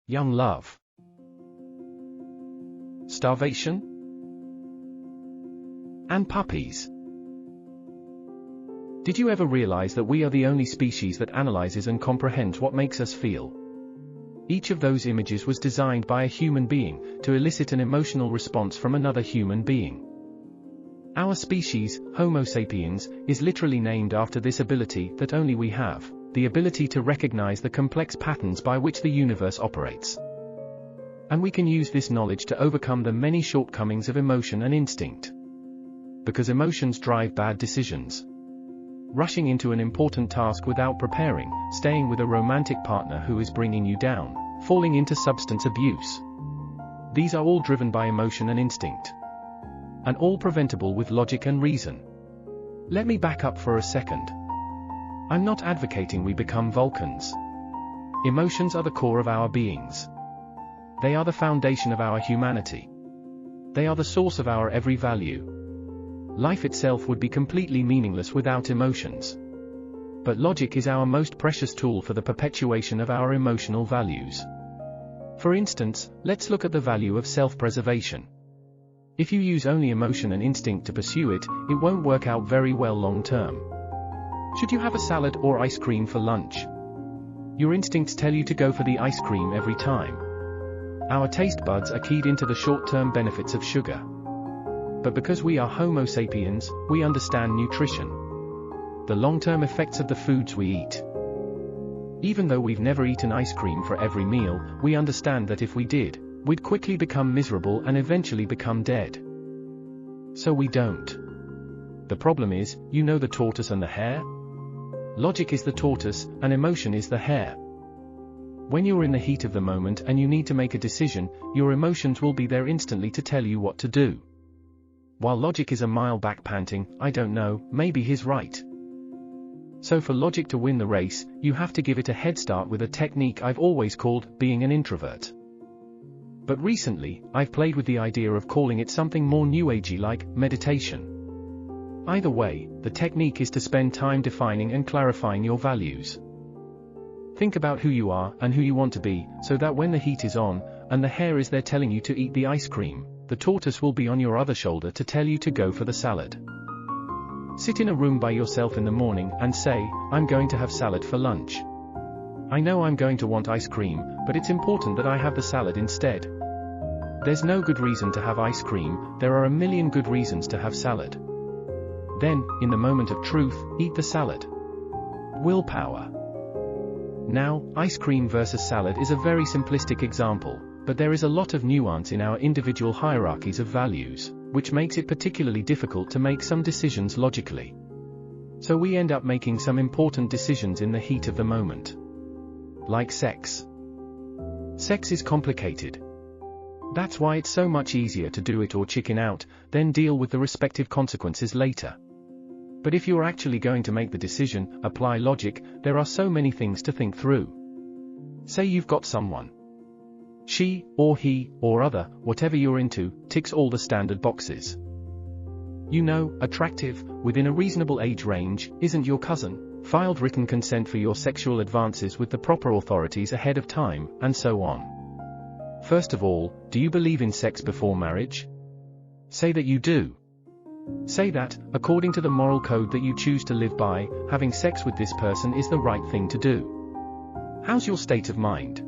young love, starvation, and puppies. Did you ever realize that we are the only species that analyzes and comprehends what makes us feel? Each of those images was designed by a human being to elicit an emotional response from another human being. Our species, Homo sapiens, is literally named after this ability that only we have, the ability to recognize the complex patterns by which the universe operates. And we can use this knowledge to overcome the many shortcomings of emotion and instinct. Because emotions drive bad decisions. Rushing into an important task without preparing, staying with a romantic partner who is bringing you down, falling into substance abuse. These are all driven by emotion and instinct. And all preventable with logic and reason. Let me back up for a second. I'm not advocating we become Vulcans. Emotions are the core of our beings. They are the foundation of our humanity. They are the source of our every value. Life itself would be completely meaningless without emotions. But logic is our most precious tool for the perpetuation of our emotional values. For instance, let's look at the value of self-preservation. If you use only emotion and instinct to pursue it, it won't work out very well long term. Should you have a salad or ice cream for lunch? Your instincts tell you to go for the ice cream every time. Our taste buds are keyed into the short-term benefits of sugar. But because we are Homo sapiens, we understand nutrition. The long-term effects of the foods we eat. Even though we've never eaten ice cream for every meal, we understand that if we did, we'd quickly become miserable and eventually become dead. So we don't. The problem is, you know the tortoise and the hare? Logic is the tortoise, and emotion is the hare. When you're in the heat of the moment and you need to make a decision, your emotions will be there instantly to tell you what to do. While logic is a mile back panting, I don't know, maybe he's right. So for logic to win the race, you have to give it a head start with a technique I've always called being an introvert. But recently, I've played with the idea of calling it something more new agey like meditation. Either way, the technique is to spend time defining and clarifying your values. Think about who you are and who you want to be, so that when the heat is on, and the hare is there telling you to eat the ice cream, the tortoise will be on your other shoulder to tell you to go for the salad. Sit in a room by yourself in the morning and say, I'm going to have salad for lunch. I know I'm going to want ice cream, but it's important that I have the salad instead. There's no good reason to have ice cream, there are a million good reasons to have salad. Then, in the moment of truth, eat the salad. Willpower. Now, ice cream versus salad is a very simplistic example, but there is a lot of nuance in our individual hierarchies of values, which makes it particularly difficult to make some decisions logically. So we end up making some important decisions in the heat of the moment. Like sex. Sex is complicated. That's why it's so much easier to do it or chicken out, then deal with the respective consequences later. But if you're actually going to make the decision, apply logic, there are so many things to think through. Say you've got someone. She, or he, or other, whatever you're into, ticks all the standard boxes. You know, attractive, within a reasonable age range, isn't your cousin, filed written consent for your sexual advances with the proper authorities ahead of time, and so on. First of all, do you believe in sex before marriage? Say that you do. Say that, according to the moral code that you choose to live by, having sex with this person is the right thing to do. How's your state of mind?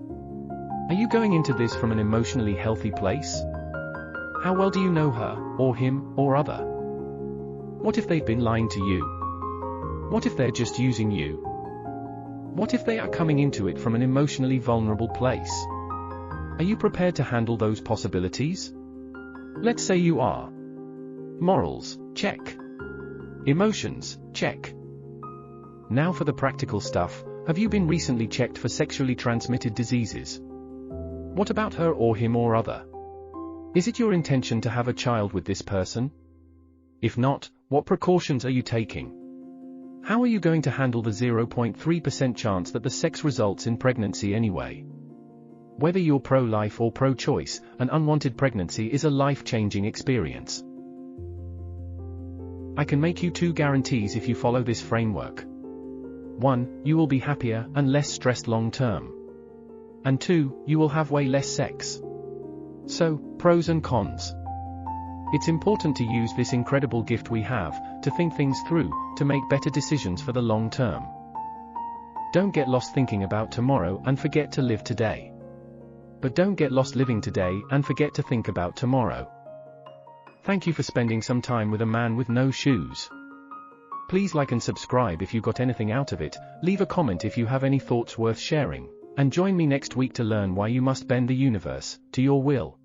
Are you going into this from an emotionally healthy place? How well do you know her, or him, or other? What if they've been lying to you? What if they're just using you? What if they are coming into it from an emotionally vulnerable place? Are you prepared to handle those possibilities? Let's say you are. Morals, check. Emotions, check. Now for the practical stuff, have you been recently checked for sexually transmitted diseases? What about her or him or other? Is it your intention to have a child with this person? If not, what precautions are you taking? How are you going to handle the 0.3% chance that the sex results in pregnancy anyway? Whether you're pro-life or pro-choice, an unwanted pregnancy is a life-changing experience. I can make you 2 guarantees if you follow this framework. 1, you will be happier and less stressed long-term. And 2, you will have way less sex. So, pros and cons. It's important to use this incredible gift we have, to think things through, to make better decisions for the long term. Don't get lost thinking about tomorrow and forget to live today. But don't get lost living today and forget to think about tomorrow. Thank you for spending some time with a man with no shoes. Please like and subscribe if you got anything out of it, leave a comment if you have any thoughts worth sharing, and join me next week to learn why you must bend the universe to your will.